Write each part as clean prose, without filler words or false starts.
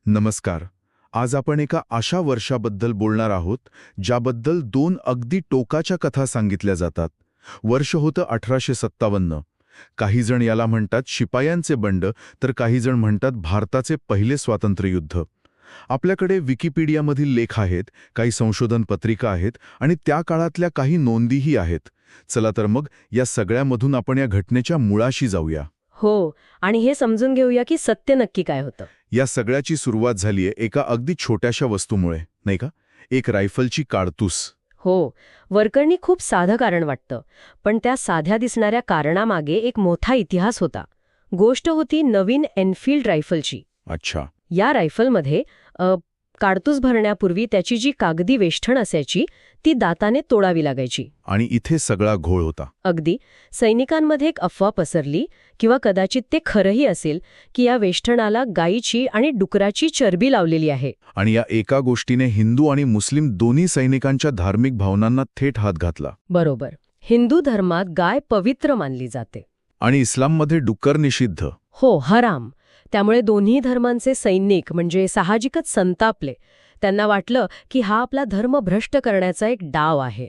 नमस्कार. आज आपण एका अशा वर्षाबद्दल बोलणार आहोत ज्याबद्दल दोन अगदी टोकाच्या कथा सांगितल्या जातात. वर्ष होतं 1857. काही जण याला म्हणतात शिपायांचे बंड, तर काही जण म्हणतात भारताचे पहिले स्वातंत्र्ययुद्ध. आपल्याकडे विकिपीडियामधील लेख आहेत, काही संशोधन पत्रिका आहेत आणि त्या काळातल्या काही नोंदीही आहेत. चला तर मग या सगळ्यामधून आपण या घटनेच्या मुळाशी जाऊया. हो, आणि हे समजून घेऊया की सत्य नक्की काय होतं. या सगळ्याची सुरुवात झालीये एका अगदी छोट्याशा वस्तूमुळे, नाही का? एक रायफलची काडतूस. हो, वरकरणी खूप साधं कारण वाटतं, पण त्या साध्या दिसणाऱ्या कारणामागे एक मोठा इतिहास होता. गोष्ट होती नवीन एनफिल्ड रायफलची. अच्छा. या रायफलमध्ये काडतूस भरण्यापूर्वी त्याची जी कागदी वेष्ठण असायची ती दाताने तोडावी लागायची. आणि इथे सगळा घोळ होता. अगदी. सैनिकांमध्ये एक अफवा पसरली, किंवा कदाचित ते खरंही असेल, की या वेष्ठणाला गायीची आणि डुकराची चरबी लावलेली आहे. आणि या एका गोष्टीने हिंदू आणि मुस्लिम दोन्ही सैनिकांच्या धार्मिक भावनांना थेट हात घातला. बरोबर. हिंदू धर्मात गाय पवित्र मानली जाते. आणि इस्लाममध्ये डुक्कर निषिद्ध. हो, हराम. त्यामुळे दोन्ही धर्मांचे सैनिक म्हणजे साहजिकच संतापले. त्यांना वाटलं की हा आपला धर्म भ्रष्ट करण्याचा एक डाव आहे.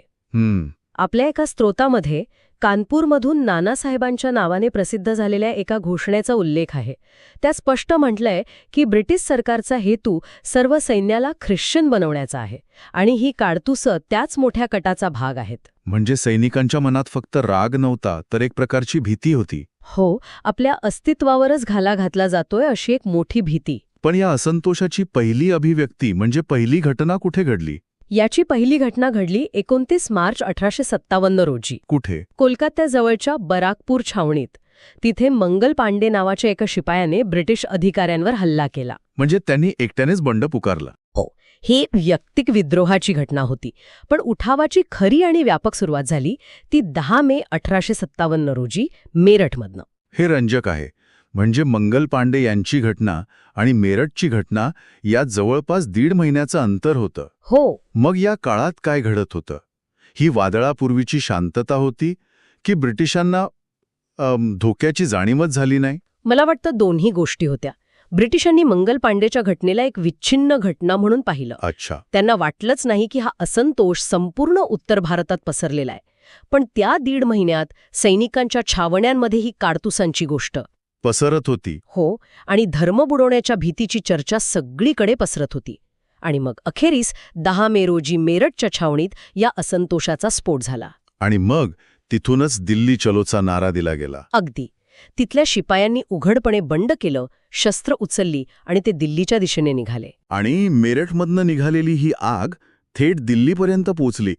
आपल्या एका स्त्रोतामध्ये कानपूरमधून नानासाहेबांच्या नावाने प्रसिद्ध झालेल्या एका घोषणेचा उल्लेख आहे. त्यात स्पष्ट म्हटलंय की ब्रिटिश सरकारचा हेतू सर्व सैन्याला ख्रिश्चन बनवण्याचा आहे आणि ही काडतुसं त्याच मोठ्या कटाचा भाग आहेत. म्हणजे सैनिकांच्या मनात फक्त राग नव्हता, तर एक प्रकारची भीती होती. हो, आपल्या अस्तित्वावरच घाला घातला जातोय अशी एक मोठी भीती. पण या असंतोषाची पहिली अभिव्यक्ती म्हणजे पहिली घटना कुठे घडली? याची पहिली घटना घडली 29 मार्च 1857 रोजी. कुठे? कोलकात्याजवळच्या बराकपूर छावणीत. तिथे मंगल पांडे नावाच्या एका शिपायाने ब्रिटिश अधिकाऱ्यांवर हल्ला केला. म्हणजे त्यांनी एकट्यानेच बंड पुकारला? हो, ही व्यक्तिक विद्रोहाची घटना होती. पण उठावाची खरी आणि व्यापक सुरुवात झाली ती 10 मे 1857 रोजी मेरठमधनं. हे रंजक आहे. म्हणजे मंगल पांडे यांची घटना आणि मेरठची घटना यात जवळपास 1.5 महिन्याचं अंतर होतं. हो. मग या काळात काय घडत होतं? ही वादळापूर्वीची शांतता होती की ब्रिटिशांना धोक्याची जाणीवच झाली नाही? मला वाटतं दोन्ही गोष्टी होत्या. ब्रिटिशांनी मंगल पांडेच्या घटनेला एक विच्छिन्न घटना म्हणून पाहिलं. अच्छा. त्यांना वाटलंच नाही की हा असंतोष संपूर्ण उत्तर भारतात पसरलेला आहे. पण त्या 1.5 महिन्यात सैनिकांच्या छावण्यांमध्ये ही काडतुसांची गोष्ट पसरत होती. हो, आणि धर्म बुडवण्याच्या भीतीची चर्चा सगळीकडे पसरत होती. आणि मग अखेरीस 10 मे रोजी मेरठच्या छावणीत या असंतोषाचा स्फोट झाला. आणि मग तिथूनच दिल्ली चलोचा नारा दिला गेला. अगदी. तिथल्या शिपायांनी उघडपणे बंड केलं, शस्त्र उचलली आणि ते दिल्लीच्या दिशेने निघाले. आणि मेरठमधनं निघालेली ही आग थेट दिल्लीपर्यंत पोचली.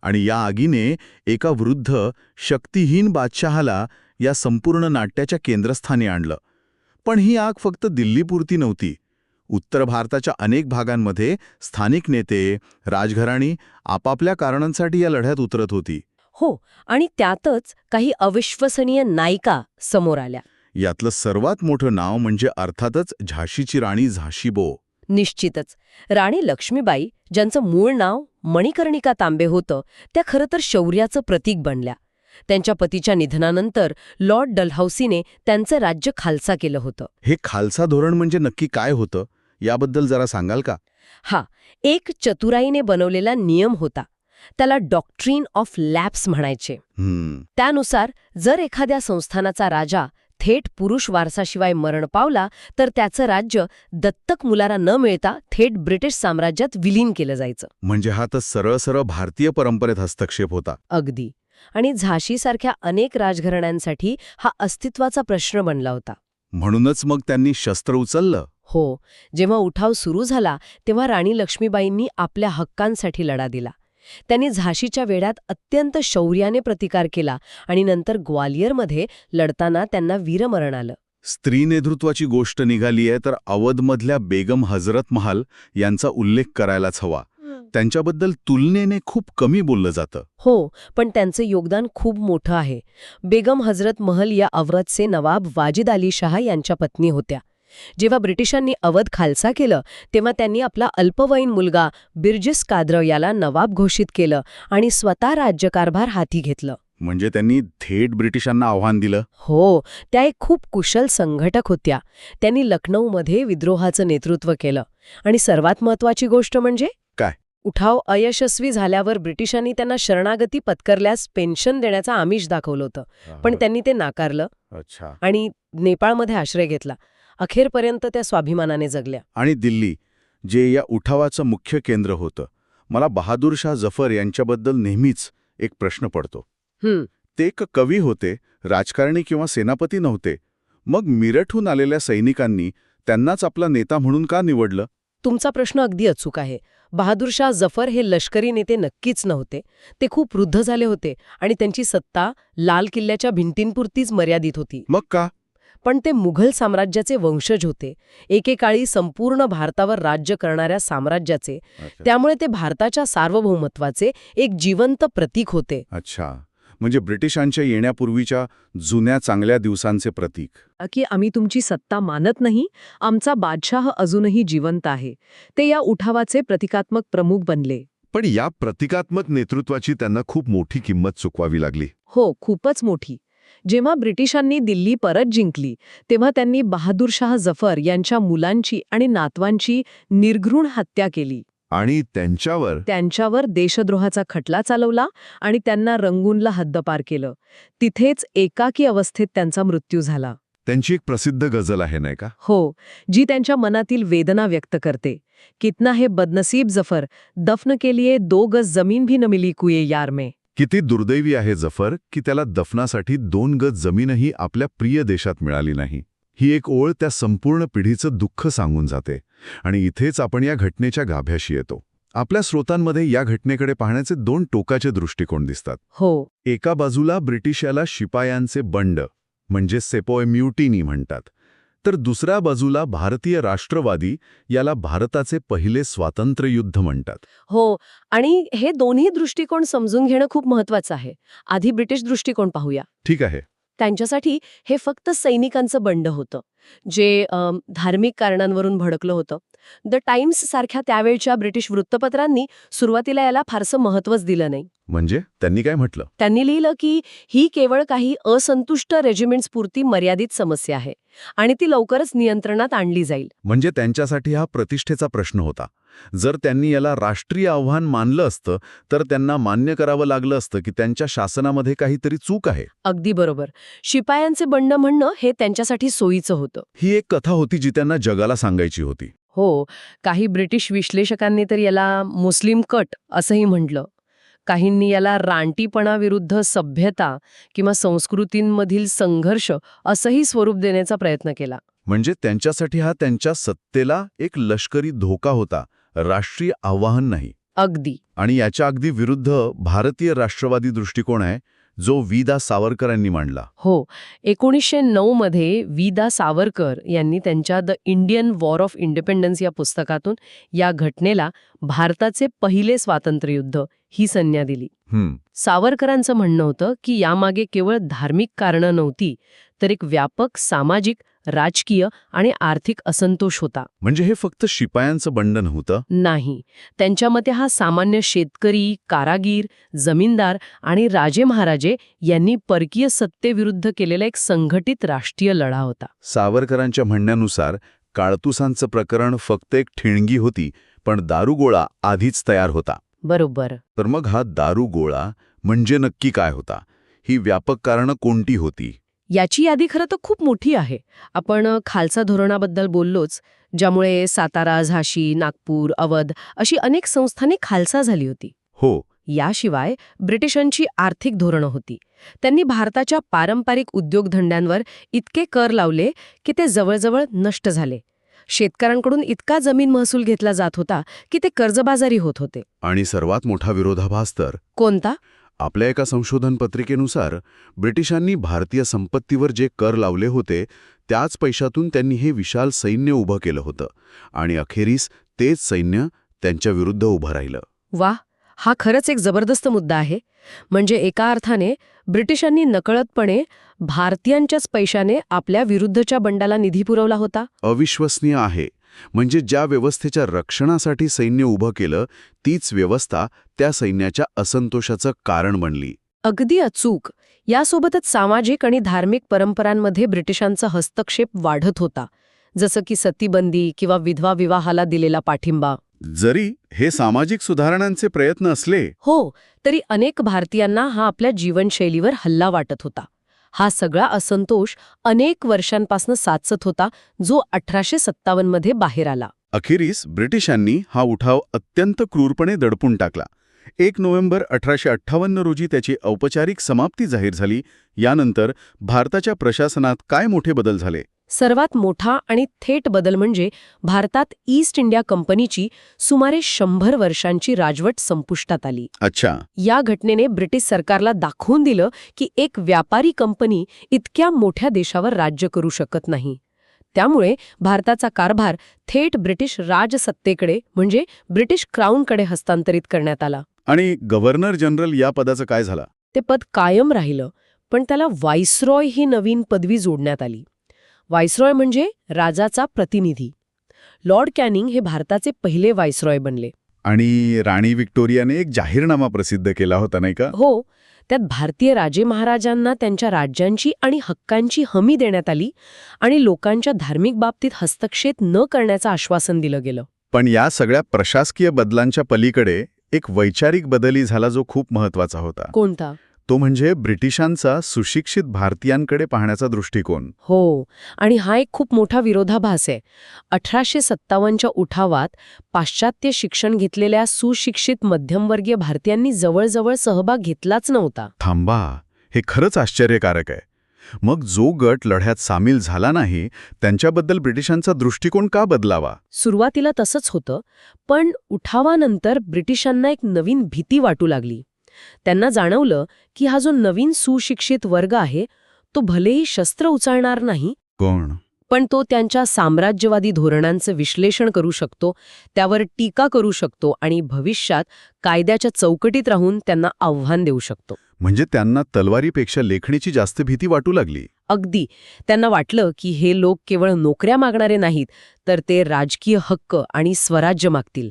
आणि या आगीने एका वृद्ध शक्तिहीन बादशहाला या संपूर्ण नाट्याच्या केंद्रस्थानी आणलं. पण ही आग फक्त दिल्लीपुरती नव्हती. उत्तर भारताच्या अनेक भागांमध्ये स्थानिक नेते, राजघराणी आपापल्या कारणांसाठी या लढ्यात उतरत होती. हो, आणि त्यातच काही अविश्वसनीय नायिका समोर आल्या. यातलं सर्वात मोठं नाव म्हणजे अर्थातच झाशीची राणी झाशीबो. निश्चितच. राणी लक्ष्मीबाई, ज्यांचं मूळ नाव मणिकर्णिका तांबे होतं, त्या खरं तर शौर्याचं प्रतीक बनल्या. त्यांच्या पतीच्या निधनानंतर लॉर्ड डलहौसीने त्यांचं राज्य खालसा केलं होतं. हे खालसा धोरण म्हणजे नक्की काय होतं याबद्दल जरा सांगाल का? हा एक चतुराईने बनवलेला नियम होता. त्याला डॉक्ट्रीन ऑफ लॅप्स म्हणायचे. त्यानुसार जर एखाद्या संस्थानाचा राजा थेट पुरुष वारसाशिवाय मरण पावला तर त्याचं राज्य दत्तक मुलाला न मिळता थेट ब्रिटिश साम्राज्यात विलीन केलं जायचं. म्हणजे हा तर सरळ सरळ भारतीय परंपरेत हस्तक्षेप होता. अगदी. आणि झाशीसारख्या अनेक राजघराण्यांसाठी हा अस्तित्वाचा प्रश्न बनला होता. म्हणूनच मग त्यांनी शस्त्र उचललं. हो, जेव्हा उठाव सुरू झाला तेव्हा राणी लक्ष्मीबाईंनी आपल्या हक्कांसाठी लढा दिला. त्यांनी झाशीच्या वेढ्यात अत्यंत शौर्याने प्रतिकार केला आणि नंतर ग्वालियरमध्ये लढताना त्यांना वीरमरण आलं. स्त्री नेतृत्वाची गोष्ट निघालीये तर अवधमधल्या बेगम हजरत महाल यांचा उल्लेख करायलाच हवा. त्यांच्याबद्दल तुलनेने खूप कमी बोललं जातं. हो, पण त्यांचं योगदान खूप मोठं आहे. बेगम हजरत महल या अवधचे नवाब वाजिद अली शाह यांच्या पत्नी होत्या. जेव्हा ब्रिटिशांनी अवध खालसा केलं तेव्हा त्यांनी आपला अल्पवयीन मुलगा बिर्जिस काद्र याला नवाब घोषित केलं आणि स्वतः राज्यकारभार हाती घेतलं. म्हणजे त्यांनी थेट ब्रिटिशांना आव्हान दिलं. हो, त्या एक खूप कुशल संघटक होत्या. त्यांनी लखनौमध्ये विद्रोहाचं नेतृत्व केलं. आणि सर्वात महत्वाची गोष्ट म्हणजे काय? उठाव अयशस्वी झाल्यावर ब्रिटिशांनी त्यांना शरणागती पत्करल्यास पेन्शन देण्याचं आमिष दाखवलं होतं. पण त्यांनी ते नाकारलं अच्छा. आणि नेपाळमध्ये आश्रय घेतला. अखेरपर्यंत त्या स्वाभिमानाने जगल्या. आणि दिल्ली, जे या उठावाचं मुख्य केंद्र होतं, मला बहादूर शाह जफर यांच्याबद्दल नेहमीच एक प्रश्न पडतो. ते एक कवी होते, राजकारणी किंवा सेनापती नव्हते. मग मिरठहून आलेल्या सैनिकांनी त्यांनाच आपला नेता म्हणून का निवडलं? तुमचा प्रश्न अगदी अचूक आहे. बहादूर शाह जफर हे लष्करी नेते नक्कीच नव्हते. ते खूप वृद्ध झाले होते आणि त्यांची सत्ता लाल किल्ल्याच्या भिंतींपुरतीच मर्यादित होती. मग का? पण ते मुघल साम्राज्याचे वंशज होते, एकेकाळी संपूर्ण भारतावर राज्य करणाऱ्या साम्राज्याचे. त्यामुळे ते भारताच्या सार्वभौमत्वाचे एक जिवंत प्रतीक होते. अच्छा, म्हणजे ब्रिटिशांच्या येण्यापूर्वीच्या जुन्या चांगल्या दिवसांचे प्रतीक. की आम्ही तुमची सत्ता मानत नाही, आमचा बादशाह अजूनही जिवंत आहे. ते या उठावाचे प्रतिकात्मक प्रमुख बनले. पण या प्रतिकात्मक नेतृत्वाची त्यांना खूप मोठी किंमत चुकवावी लागली. हो, खूपच मोठी. जेव्हा ब्रिटिशांनी दिल्ली परत जिंकली तेव्हा त्यांनी बहादूर शाह जफर यांच्या मुलांची आणि नातवांची निर्घृण हत्या केली. आणि त्यांच्यावर देशद्रोहाचा खटला चालवला आणि त्यांना रंगूनला हद्दपार केलं. तिथेच एकाकी अवस्थेत त्यांचा मृत्यू झाला. त्यांची एक प्रसिद्ध गझल आहे नाही का? हो, जी त्यांच्या मनातील वेदना व्यक्त करते. कितना है बदनसीब जफर, दफन के लिए 2 गज जमीन भी न मिली कुए यार में. किती दुर्दैवी आहे जफर की त्याला दफनासाठी 2 गज जमीनही आपल्या प्रिय देशात मिळाली नाही. ही एक ओळ त्या संपूर्ण पिढीचं दुःख सांगून जाते. आणि इथेच आपण या घटनेच्या गाभ्याशी येतो. आपल्या स्रोतांमध्ये या घटनेकडे पाहण्याचे 2 टोकाचे दृष्टिकोन दिसतात. हो, एका बाजूला ब्रिटिश याला शिपायांचे बंड म्हणजे सेपोय म्युटिनी म्हणतात, तर दुसऱ्या बाजूला भारतीय राष्ट्रवादी याला भारताचे पहिले स्वातंत्र्ययुद्ध म्हणतात. हो. आणि हे दोन्ही दृष्टिकोन समजून घेणं खूप महत्वाचं आहे. आधी ब्रिटिश दृष्टिकोन पाहूया. ठीक आहे. त्यांच्यासाठी हे फक्त सैनिकांचं बंड होतं, जे धार्मिक कारणांवरून भडकलं होतं. द टाइम्स सारख्या त्यावेळच्या ब्रिटिश वृत्तपत्रांनी सुरुवातीला याला फारसं महत्त्वच दिलं नाही. म्हणजे त्यांनी काय म्हटलं? त्यांनी लिहिलं की ही केवळ काही असंतुष्ट रेजिमेंट्सपुरती मर्यादित समस्या आहे आणि ती लवकरच नियंत्रणात आणली जाईल. म्हणजे त्यांच्यासाठी हा प्रतिष्ठेचा प्रश्न होता. जर त्यांनी याला राष्ट्रीय आव्हान मानलं असतं तर त्यांना मान्य करावं लागलं असतं की त्यांच्या शासनामध्ये काहीतरी चूक आहे. अगदी बरोबर. शिपायांचे बंड म्हणणं हे त्यांच्यासाठी सोयीचं होतं. ही एक कथा होती जी त्यांना जगाला सांगायची होती. हो, काही ब्रिटिश विश्लेषकांनी तर याला मुस्लिम कट असंही म्हटलं. काहींनी याला रानटीपणाविरुद्ध सभ्यता किंवा संस्कृतींमधील संघर्ष असंही स्वरूप देण्याचा प्रयत्न केला. म्हणजे त्यांच्यासाठी हा त्यांच्या सत्तेला एक लष्करी धोका होता, राष्ट्रीय आव्हान नाही. अगदी. आणि याच्या अगदी विरुद्ध भारतीय राष्ट्रवादी दृष्टिकोन आहे जो वि. दा. सावरकरांनी मांडला. हो, 1909 मध्ये वि. दा. सावरकर यांनी त्यांच्या the Indian war of independence या पुस्तकातून या घटनेला भारताचे पहिले स्वातंत्र्ययुद्ध ही संज्ञा दिली. सावरकरांचं म्हणणं होतं की यामागे केवळ धार्मिक कारणं नव्हती, तर एक व्यापक सामाजिक, राजकीय आणि आर्थिक असंतोष होता. म्हणजे हे फक्त शिपायांचं बंड नव्हतं? नाही. त्यांच्या मते हा सामान्य शेतकरी, कारागीर, जमीनदार आणि राजे महाराजे यांनी परकीय सत्तेविरुद्ध केलेला एक संघटित राष्ट्रीय लढा होता. सावरकरांच्या म्हणण्यानुसार काळतुसांचं प्रकरण फक्त एक ठिणगी होती, पण दारुगोळा आधीच तयार होता. बरोबर. तर मग हा दारुगोळा म्हणजे नक्की काय होता? ही व्यापक कारणं कोणती होती? याची यादी खरं तर खूप मोठी आहे. आपण खालसा धोरणाबद्दल बोललोच, ज्यामुळे सातारा, झाशी, नागपूर, अवध अशी अनेक संस्थाने खालसा झाली होती. हो. याशिवाय ब्रिटिशांची आर्थिक धोरणं होती. त्यांनी भारताच्या पारंपरिक उद्योगधंद्यांवर इतके कर लावले की ते जवळजवळ नष्ट झाले. शेतकऱ्यांकडून इतका जमीन महसूल घेतला जात होता की ते कर्जबाजारी होत होते. आणि सर्वात मोठा विरोधाभास तर कोणता? आपल्या एका संशोधन पत्रिकेनुसार ब्रिटिशांनी भारतीय संपत्तीवर जे कर लावले होते त्याच पैशातून त्यांनी हे विशाल सैन्य उभं केलं होतं आणि अखेरीस तेच सैन्य त्यांच्या विरुद्ध उभं राहिलं. वाह, हा खरंच एक जबरदस्त मुद्दा आहे. म्हणजे एका अर्थाने ब्रिटिशांनी नकळतपणे भारतीयांच्याच पैशाने आपल्या विरुद्धच्या बंडाला निधी पुरवला होता. अविश्वसनीय आहे. म्हणजे ज्या व्यवस्थेच्या रक्षणासाठी सैन्य उभं केलं तीच व्यवस्था त्या सैन्याच्या असंतोषाचं कारण बनली. अगदी अचूक. यासोबतच सामाजिक आणि धार्मिक परंपरांमध्ये ब्रिटिशांचा हस्तक्षेप वाढत होता, जसं की सतीबंदी किंवा विधवा विवाहाला दिलेला पाठिंबा. जरी हे सामाजिक सुधारणांचे प्रयत्न असले हो, तरी अनेक भारतीयांना हा आपल्या जीवनशैलीवर हल्ला वाटत होता. हा सगळा असंतोष अनेक वर्षांपासून साचत होता, जो 1857 मध्ये बाहेर आला. अखेरीस ब्रिटिशांनी हा उठाव अत्यंत क्रूरपणे दडपून टाकला. 1 नोव्हेंबर 1858 रोजी त्याची औपचारिक समाप्ती जाहीर झाली. यानंतर भारताच्या प्रशासनात काय मोठे बदल झाले? सर्वात मोठा आणि थेट बदल म्हणजे भारतात ईस्ट इंडिया कंपनीची सुमारे 100 वर्षांची राजवट संपुष्टात आली. अच्छा. या घटनेने ब्रिटिश सरकारला दाखवून दिलं की एक व्यापारी कंपनी इतक्या मोठ्या देशावर राज्य करू शकत नाही. त्यामुळे भारताचा कारभार थेट ब्रिटिश राजसत्तेकडे म्हणजे ब्रिटिश क्राऊनकडे हस्तांतरित करण्यात आला. आणि गव्हर्नर जनरल या पदाचं काय झालं? ते पद कायम राहिलं, पण त्याला व्हाईसरॉय ही नवीन पदवी जोडण्यात आली. व्हाईसरॉय म्हणजे राजाचा प्रतिनिधी. लॉर्ड कॅनिंग हे भारताचे पहिले व्हाईसरॉय बनले. आणि राणी व्हिक्टोरियाने एक जाहीरनामा प्रसिद्ध केला होता, नाही का? हो, त्यात भारतीय राजे महाराजांना त्यांच्या राज्यांची आणि हक्कांची हमी देण्यात आली आणि लोकांच्या धार्मिक बाबतीत हस्तक्षेप न करण्याचं आश्वासन दिलं गेलं. पण या सगळ्या प्रशासकीय बदलांच्या पलीकडे एक वैचारिक बदलही झाला, जो खूप महत्वाचा होता. कोणता? तो म्हणजे ब्रिटिशांचा सुशिक्षित भारतीयांकडे पाहण्याचा दृष्टिकोन. हो, आणि हा एक खूप मोठा विरोधाभास आहे. 1857च्या उठावात पाश्चात्य शिक्षण घेतलेल्या सुशिक्षित मध्यमवर्गीय भारतीयांनी जवळजवळ सहभाग घेतलाच नव्हता. थांबा, हे खरंच आश्चर्यकारक आहे. मग जो गट लढ्यात सामील झाला नाही, त्यांच्याबद्दल ब्रिटिशांचा दृष्टिकोन का बदलावा? सुरुवातीला तसंच होतं, पण उठावानंतर ब्रिटिशांना एक नवीन भीती वाटू लागली. त्यांना जाणवलं की हा जो नवीन सुशिक्षित वर्ग आहे, तो भलेही शस्त्र उचलणार नाही, कोण? पण तो त्यांच्या साम्राज्यवादी धोरणांचं विश्लेषण करू शकतो, त्यावर टीका करू शकतो आणि भविष्यात कायद्याच्या चौकटीत राहून त्यांना आव्हान देऊ शकतो. म्हणजे त्यांना तलवारीपेक्षा लेखणीची जास्त भीती वाटू लागली. अगदी. त्यांना वाटलं की हे लोक केवळ नोकऱ्या मागणारे नाहीत, तर ते राजकीय हक्क आणि स्वराज्य मागतील.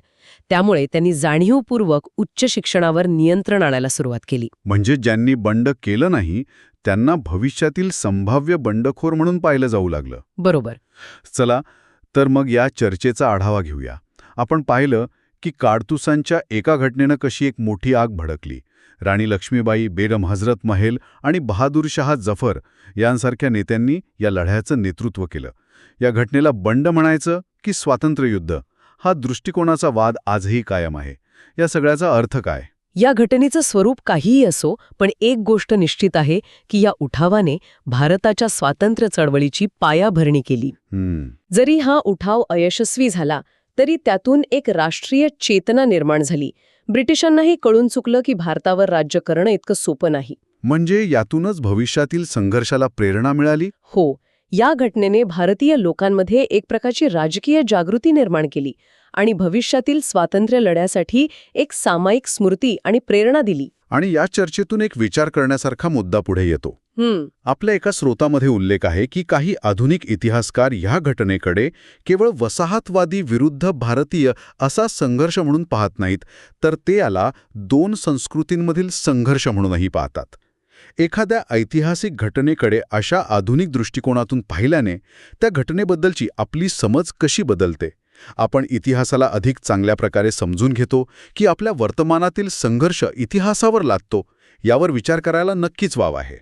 त्यामुळे त्यांनी जाणीवपूर्वक उच्च शिक्षणावर नियंत्रण आणायला सुरुवात केली. म्हणजे ज्यांनी बंड केलं नाही, त्यांना भविष्यातील संभाव्य बंडखोर म्हणून पाहिलं जाऊ लागलं. बरोबर. चला, तर मग या चर्चेचा आढावा घेऊया. आपण पाहिलं की काडतुसांच्या एका घटनेनं कशी एक मोठी आग भडकली. राणी लक्ष्मीबाई, बेगम हजरत महल आणि बहादूर शाह जफर यांसारख्या नेत्यांनी या लढ्याचं नेतृत्व केलं. या घटनेला बंड म्हणायचं की स्वातंत्र्ययुद्ध, हा दृष्टिकोनाचा वाद आजही कायम आहे. या सगळ्याचा अर्थ काय? या घटनेचं स्वरूप काहीही असो, पण एक गोष्ट निश्चित आहे की या उठावाने भारताच्या स्वातंत्र्य चळवळीची पायाभरणी केली. जरी हा उठाव अयशस्वी झाला, तरी त्यातून एक राष्ट्रीय चेतना निर्माण झाली. ब्रिटिशांनाही कळून चुकलं की भारतावर राज्य करणं इतकं सोपं नाही. म्हणजे यातूनच भविष्यातील संघर्षाला प्रेरणा मिळाली? हो, या घटनेने भारतीय लोकांमध्ये एक प्रकारची राजकीय जागृती निर्माण केली आणि भविष्यातील स्वातंत्र्य लढ्यासाठी एक सामायिक स्मृती आणि प्रेरणा दिली. आणि या चर्चेतून एक विचार करण्यासारखा मुद्दा पुढे येतो. आपल्या एका स्रोतामध्ये उल्लेख आहे की काही आधुनिक इतिहासकार ह्या घटनेकडे केवळ वसाहतवादी विरुद्ध भारतीय असा संघर्ष म्हणून पाहत नाहीत, तर ते याला दोन संस्कृतींमधील संघर्ष म्हणूनही पाहतात. एखाद्या ऐतिहासिक घटनेकडे अशा आधुनिक दृष्टिकोनातून पाहिल्याने त्या घटनेबद्दलची आपली समज कशी बदलते? आपण इतिहासाला अधिक चांगल्या प्रकारे समजून घेतो की आपल्या वर्तमानातील संघर्ष इतिहासावर लादतो? यावर विचार करायला नक्कीच वाव आहे.